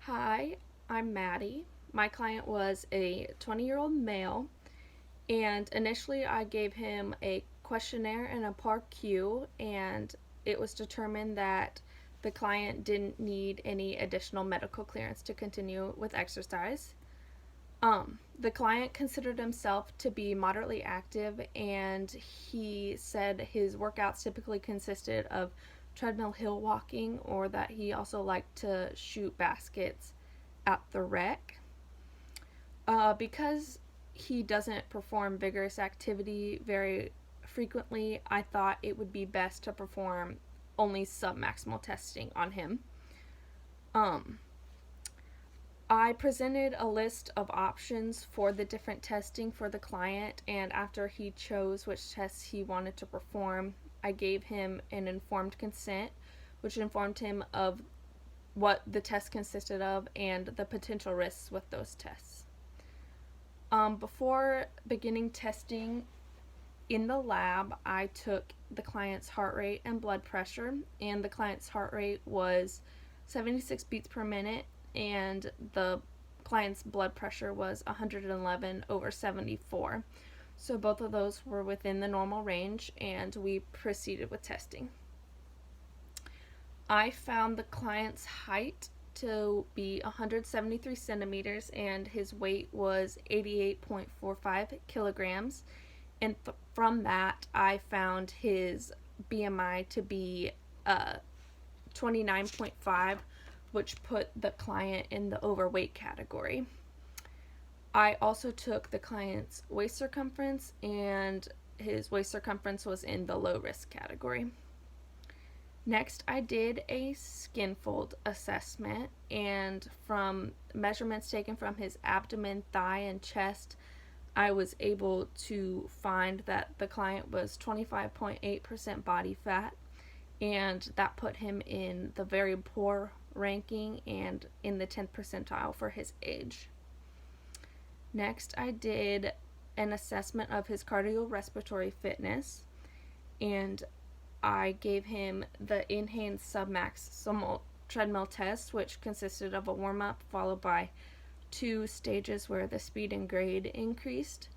Hi, I'm Maddie. My client was a 20-year-old male, and initially I gave him a questionnaire and a PAR-Q, and it was determined that the client didn't need any additional medical clearance to continue with exercise. The client considered himself to be moderately active, and he said his workouts typically consisted of treadmill hill walking, or that he also liked to shoot baskets at the rec. Because he doesn't perform vigorous activity very frequently, I thought it would be best to perform only submaximal testing on him. Um, I presented a list of options for the different testing for the client, and after he chose which tests he wanted to perform, I gave him an informed consent, which informed him of what the test consisted of and the potential risks with those tests. Before beginning testing in the lab, I took the client's heart rate and blood pressure, and the client's heart rate was 76 beats per minute, and the client's blood pressure was 111 over 74. So both of those were within the normal range, and we proceeded with testing. I found the client's height to be 173 centimeters, and his weight was 88.45 kilograms. And from that, I found his BMI to be 29.5, which put the client in the overweight category. I also took the client's waist circumference, and his waist circumference was in the low risk category. Next, I did a skin fold assessment, and from measurements taken from his abdomen, thigh, and chest, I was able to find that the client was 25.8% body fat, and that put him in the very poor ranking and in the 10th percentile for his age. Next, I did an assessment of his cardiorespiratory fitness, and I gave him the Enhanced Submaximal treadmill test, which consisted of a warm-up followed by 2 stages where the speed and grade increased.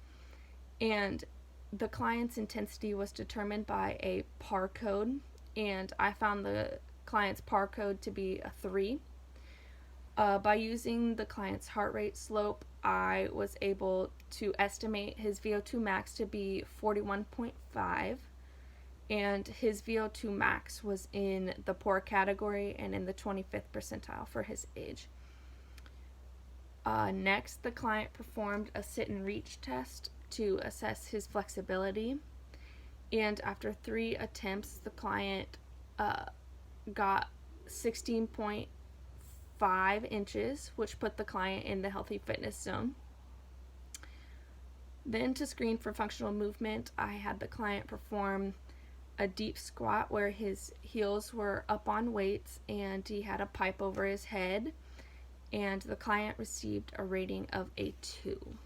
And the client's intensity was determined by a PAR code, and I found the client's PAR code to be a 3. By using the client's heart rate slope, I was able to estimate his VO2 max to be 41.5, and his VO2 max was in the poor category and in the 25th percentile for his age. Next, the client performed a sit and reach test to assess his flexibility, and after 3 attempts, the client got 16.5 inches, which put the client in the healthy fitness zone. Then, to screen for functional movement, I had the client perform a deep squat where his heels were up on weights and he had a pipe over his head, and the client received a rating of a 2.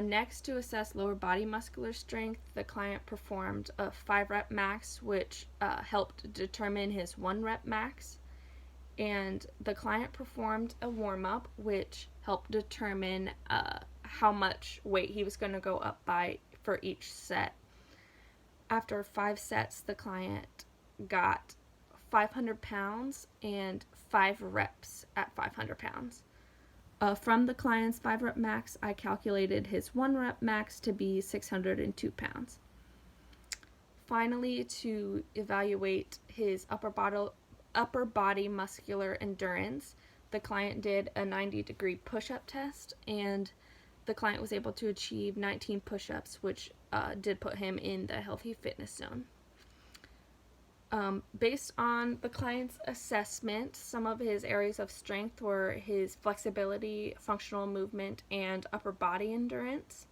Next, to assess lower body muscular strength, the client performed a 5 rep max, which helped determine his 1 rep max, and the client performed a warm-up, which helped determine how much weight he was going to go up by for each set. After 5 sets, the client got 500 pounds and 5 reps at 500 pounds. From the client's 5 rep max, I calculated his 1 rep max to be 602 pounds. Finally, to evaluate his upper body muscular endurance, the client did a 90-degree push-up test, and the client was able to achieve 19 push-ups, which did put him in the healthy fitness zone. Based on the client's assessment, some of his areas of strength were his flexibility, functional movement, and upper body endurance.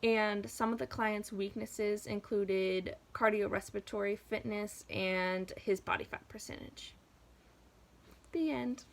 And some of the client's weaknesses included cardiorespiratory fitness and his body fat percentage. The end.